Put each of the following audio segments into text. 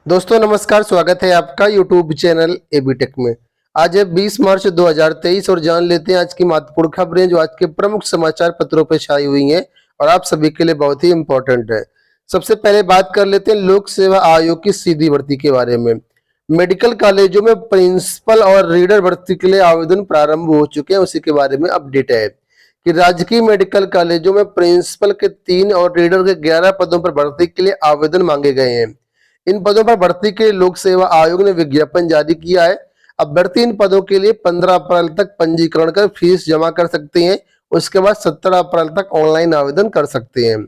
दोस्तों नमस्कार, स्वागत है आपका यूट्यूब चैनल एबीटेक में। आज है 20 मार्च 2023 और जान लेते हैं आज की महत्वपूर्ण खबरें जो आज के प्रमुख समाचार पत्रों पर छाई हुई हैं और आप सभी के लिए बहुत ही इंपॉर्टेंट है। सबसे पहले बात कर लेते हैं लोक सेवा आयोग की सीधी भर्ती के बारे में। मेडिकल कॉलेजों में प्रिंसिपल और रीडर भर्ती के लिए आवेदन प्रारंभ हो चुके हैं, उसी के बारे में अपडेट है कि राजकीय मेडिकल कॉलेजों में प्रिंसिपल के 3 और रीडर के 11 पदों पर भर्ती के लिए आवेदन मांगे गए हैं। इन पदों पर भर्ती के लिए लोक सेवा आयोग ने विज्ञापन जारी किया है। अभ्यर्थी इन पदों के लिए 15 अप्रैल तक पंजीकरण कर फीस जमा कर सकते हैं। उसके बाद 17 अप्रैल तक ऑनलाइन आवेदन कर सकते हैं।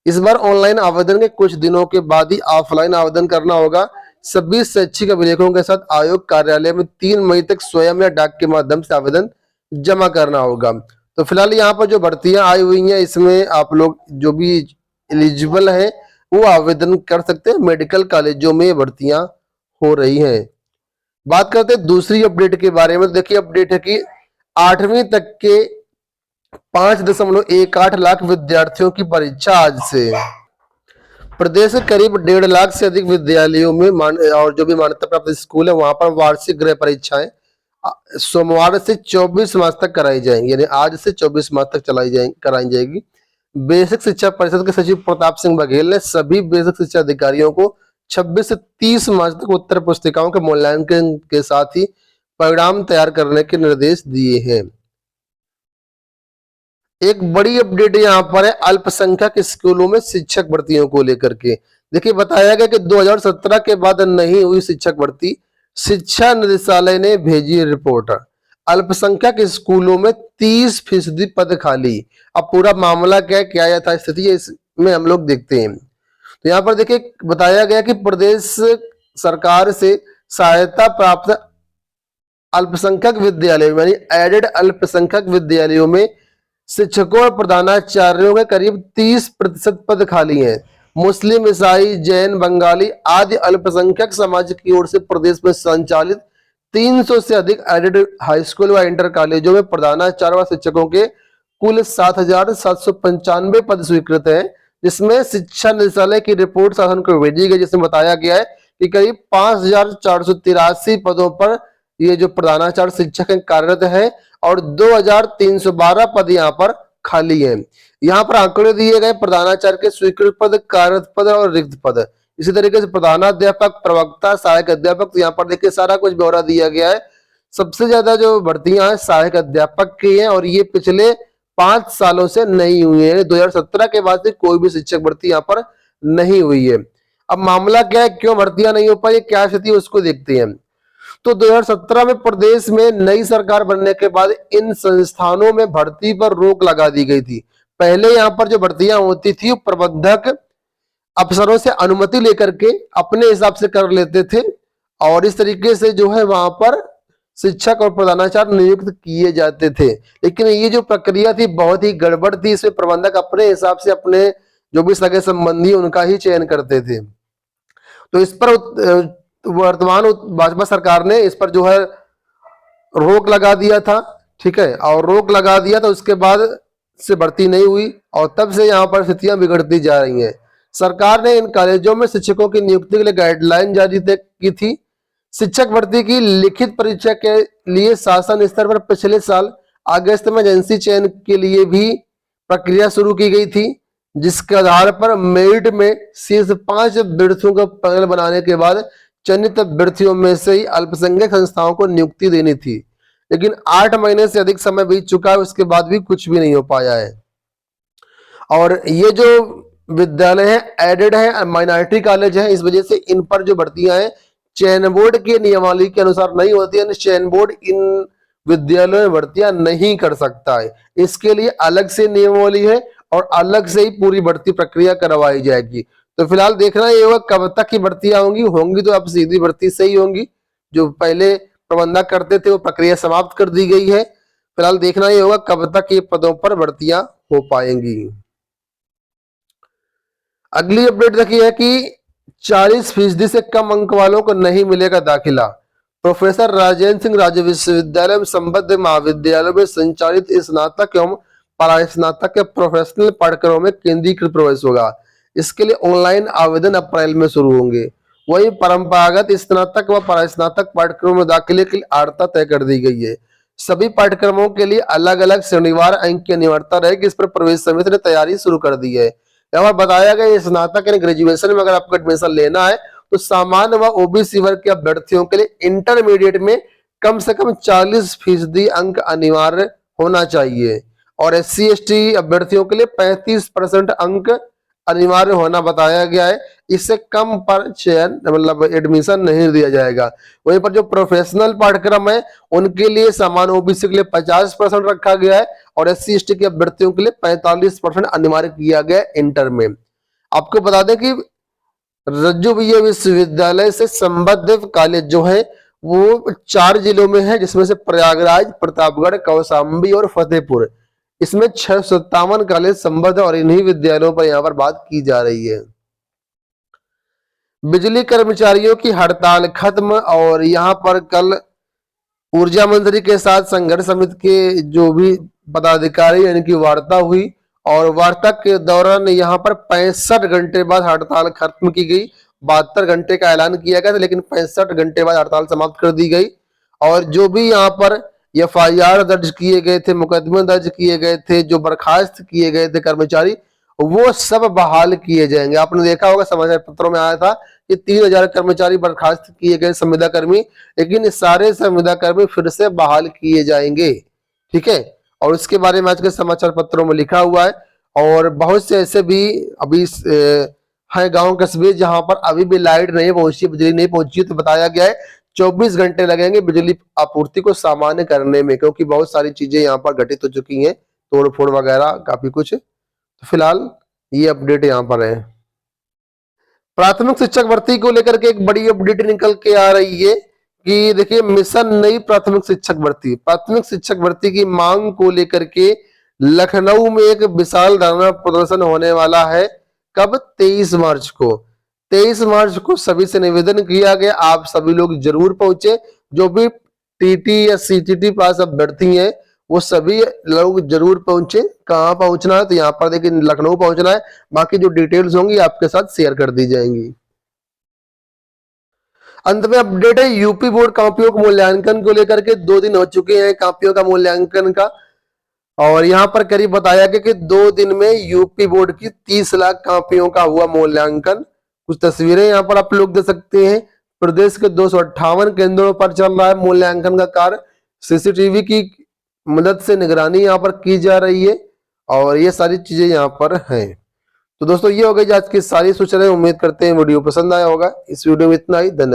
इस बार ऑनलाइन आवेदन के कुछ दिनों के बाद ही ऑफलाइन आवेदन करना होगा। सभी शैक्षिक अभिलेखों के साथ आयोग कार्यालय में 3 मई तक स्वयं या डाक के माध्यम से आवेदन जमा करना होगा। तो फिलहाल यहाँ पर जो भर्तियां आई हुई हैं इसमें आप लोग जो भी एलिजिबल हैं वो आवेदन कर सकते हैं। मेडिकल कॉलेजों में भर्तियां हो रही हैं। बात करते हैं दूसरी अपडेट के बारे में। देखिए अपडेट है कि 8वीं तक के 5.18 लाख विद्यार्थियों की परीक्षा आज से। प्रदेश के करीब 1.5 लाख से अधिक विद्यालयों में और जो भी मान्यता प्राप्त स्कूल है वहां पर वार्षिक गृह परीक्षाएं सोमवार से 24 मार्च तक कराई जाएंगी, यानी आज से 24 मार्च तक कराई जाएगी। बेसिक शिक्षा परिषद के सचिव प्रताप सिंह बघेल ने सभी बेसिक शिक्षा अधिकारियों को 26 से 30 मार्च तक उत्तर पुस्तिकाओं के मूल्यांकन के साथ ही परिणाम तैयार करने के निर्देश दिए हैं। एक बड़ी अपडेट यहाँ पर है अल्पसंख्यक स्कूलों में शिक्षक भर्तियों को लेकर के। देखिए बताया गया कि 2017 के बाद नहीं हुई शिक्षक भर्ती। शिक्षा निदेशालय ने भेजी रिपोर्ट। अल्पसंख्यक स्कूलों में 30% पद खाली। अब पूरा मामला क्या है, क्या यथास्थिति है, इसमें हम लोग देखते हैं। तो यहाँ पर देखिए बताया गया कि प्रदेश सरकार से सहायता प्राप्त अल्पसंख्यक विद्यालयों यानी एडेड अल्पसंख्यक विद्यालयों में शिक्षकों और प्रधानाचार्यों के करीब 30% पद खाली हैं। मुस्लिम, ईसाई, जैन, बंगाली आदि अल्पसंख्यक समाज की ओर से प्रदेश में संचालित 300 से अधिक एडेड हाई स्कूल व इंटर कॉलेजों में प्रधानाचार्य व शिक्षकों के कुल 7,795 पद स्वीकृत हैं, जिसमें शिक्षा निदेशालय की रिपोर्ट शासन को भेजी गई, जिसमें बताया गया है कि करीब 5,483 पदों पर ये जो प्रधानाचार्य शिक्षक कार्यरत है और 2,312 पद यहाँ पर खाली हैं। यहाँ पर आंकड़े दिए गए प्रधानाचार्य के स्वीकृत पद, कार्यरत पद और रिक्त पद। इसी तरीके से प्रधानाध्यापक, प्रवक्ता, सहायक अध्यापक, तो यहाँ पर देखिए सारा कुछ ब्यौरा दिया गया है। सबसे ज्यादा जो भर्तियां हैं सहायक अध्यापक की हैं और ये पिछले 5 सालों से नहीं हुई है। 2017 के बाद से कोई भी शिक्षक भर्ती यहाँ पर नहीं हुई है। अब मामला क्या है, क्यों भर्तियां नहीं हो पाई, क्या स्थिति है उसको देखते हैं। तो 2017 में प्रदेश में नई सरकार बनने के बाद इन संस्थानों में भर्ती पर रोक लगा दी गई थी। पहले यहाँ पर जो भर्तियां होती थी प्रबंधक अफसरों से अनुमति लेकर के अपने हिसाब से कर लेते थे और इस तरीके से जो है वहां पर शिक्षक और प्रधानाचार्य नियुक्त किए जाते थे। लेकिन ये जो प्रक्रिया थी बहुत ही गड़बड़ थी। इसमें प्रबंधक अपने हिसाब से अपने जो भी सगे संबंधी उनका ही चयन करते थे। तो इस पर वर्तमान भाजपा सरकार ने इस पर जो है रोक लगा दिया था, ठीक है, और रोक लगा दिया तो उसके बाद से भर्ती नहीं हुई और तब से यहाँ पर स्थितियां बिगड़ती जा रही हैं। सरकार ने इन कॉलेजों में शिक्षकों की नियुक्ति के लिए गाइडलाइन जारी की थी। शिक्षक भर्ती की लिखित परीक्षा के लिए शासन स्तर पर पिछले साल अगस्त में एजेंसी चयन के लिए भी प्रक्रिया शुरू की गई थी, जिसके आधार पर मेरिट में शीर्ष 5 अभ्यर्थियों का पैनल बनाने के बाद चयनित अभ्यर्थियों में से ही अल्पसंख्यक संस्थाओं को नियुक्ति देनी थी। लेकिन 8 महीने से अधिक समय बीत चुका है, उसके बाद भी कुछ भी नहीं हो पाया है। और ये जो विद्यालय है एडेड है, माइनॉरिटी कॉलेज है, इस वजह से इन पर जो भर्तियां हैं चयन बोर्ड के नियमावली के अनुसार नहीं होती है। चयन बोर्ड इन विद्यालयों में भर्तियां नहीं कर सकता है। इसके लिए अलग से नियमावली है और अलग से ही पूरी भर्ती प्रक्रिया करवाई जाएगी। तो फिलहाल देखना ये होगा कब तक की भर्तियां होंगी तो अब सीधी भर्ती से ही होंगी। जो पहले प्रबंधक करते थे वो प्रक्रिया समाप्त कर दी गई है। फिलहाल देखना ये होगा कब तक ये पदों पर भर्तियां हो पाएंगी। अगली अपडेट देखिए है कि 40% से कम अंक वालों को नहीं मिलेगा दाखिला। प्रोफेसर राजेंद्र सिंह राज्य विश्वविद्यालय में संबद्ध महाविद्यालयों में संचालित स्नातक एवं परास्नातक के प्रोफेशनल पाठ्यक्रमों में केंद्रीकृत प्रवेश होगा। इसके लिए ऑनलाइन आवेदन अप्रैल में शुरू होंगे। वही परंपरागत स्नातक व परास्नातक पाठ्यक्रमों में दाखिले के लिए अर्हता तय कर दी गई है। सभी पाठ्यक्रमों के लिए अलग अलग शनिवार अंक की अनिवार्यता रहेगी। इस पर प्रवेश समिति ने तैयारी शुरू कर दी है। यहाँ पर बताया गया ये स्नातक यानी ग्रेजुएशन में अगर आपको एडमिशन लेना है तो सामान्य व ओबीसी वर्ग के अभ्यर्थियों के लिए इंटरमीडिएट में कम से कम 40% अंक अनिवार्य होना चाहिए और SC ST अभ्यर्थियों के लिए 35% अंक अनिवार्य होना बताया गया है। इससे कम पर चयन मतलब एडमिशन नहीं दिया जाएगा। वहीं पर जो प्रोफेशनल पाठ्यक्रम है उनके लिए सामान्य ओबीसी के लिए 50% रखा गया है और SC ST के अभ्यर्थियों के लिए 45% अनिवार्य किया गया है इंटर में। आपको बता दें कि रज्जुबीय विश्वविद्यालय से संबद्ध कॉलेज जो है वो 4 जिलों में है, जिसमें से प्रयागराज, प्रतापगढ़, कौशाम्बी और फतेहपुर। इसमें 657 कॉलेज संबद्ध और इन्हीं विद्यालयों पर यहाँ पर बात की जा रही है। बिजली कर्मचारियों की हड़ताल खत्म और यहाँ पर कल ऊर्जा मंत्री के साथ संघर्ष समिति के जो भी पदाधिकारी यानी कि वार्ता हुई और वार्ता के दौरान यहाँ पर 65 घंटे बाद हड़ताल खत्म की गई। 72 घंटे का ऐलान किया गया था लेकिन 65 घंटे बाद हड़ताल समाप्त कर दी गई और जो भी यहाँ पर FIR दर्ज किए गए थे, मुकदमे दर्ज किए गए थे, जो बर्खास्त किए गए थे कर्मचारी, वो सब बहाल किए जाएंगे। आपने देखा होगा समाचार पत्रों में आया था कि 3000 कर्मचारी बर्खास्त किए गए संविदा कर्मी, लेकिन सारे संविदा कर्मी फिर से बहाल किए जाएंगे। ठीक है, और उसके बारे में आज के समाचार पत्रों में लिखा हुआ है। और बहुत से ऐसे भी अभी है गांव कस्बे जहां पर अभी भी लाइट नहीं पहुंची, बिजली नहीं पहुंची, तो बताया गया है 24 घंटे लगेंगे बिजली आपूर्ति को सामान्य करने में, क्योंकि बहुत सारी चीजें यहाँ पर घटित हो चुकी हैं, तोड़ फोड़ वगैरह काफी कुछ। तो फिलहाल ये अपडेट यहाँ पर है। प्राथमिक शिक्षक भर्ती को लेकर के एक बड़ी अपडेट निकल के आ रही है कि देखिए मिशन नई प्राथमिक शिक्षक भर्ती की मांग को लेकर के लखनऊ में एक विशाल धरना प्रदर्शन होने वाला है। कब? 23 मार्च को। 23 मार्च को सभी से निवेदन किया गया आप सभी लोग जरूर पहुंचे। जो भी TT या CTT पास अभ्यर्थी हैं वो सभी लोग जरूर पहुंचे। कहाँ पहुंचना है? तो यहाँ पर देखिए लखनऊ पहुंचना है। बाकी जो डिटेल्स होंगी आपके साथ शेयर कर दी जाएंगी। अंत में अपडेट है यूपी बोर्ड कॉपियों के मूल्यांकन को लेकर के। 2 दिन हो चुके हैं कॉपियों का मूल्यांकन का और यहाँ पर करीब बताया गया कि 2 दिन में यूपी बोर्ड की 30 लाख कॉपियों का हुआ मूल्यांकन। कुछ तस्वीरें यहाँ पर आप लोग देख सकते हैं। प्रदेश के 258 केंद्रों पर चल रहा है मूल्यांकन का कार्य। CCTV की मदद से निगरानी यहाँ पर की जा रही है और ये सारी चीजें यहाँ पर हैं। तो दोस्तों ये हो गई आज की सारी सूचनाएं। उम्मीद करते हैं वीडियो पसंद आया होगा। इस वीडियो में इतना ही। धन्यवाद।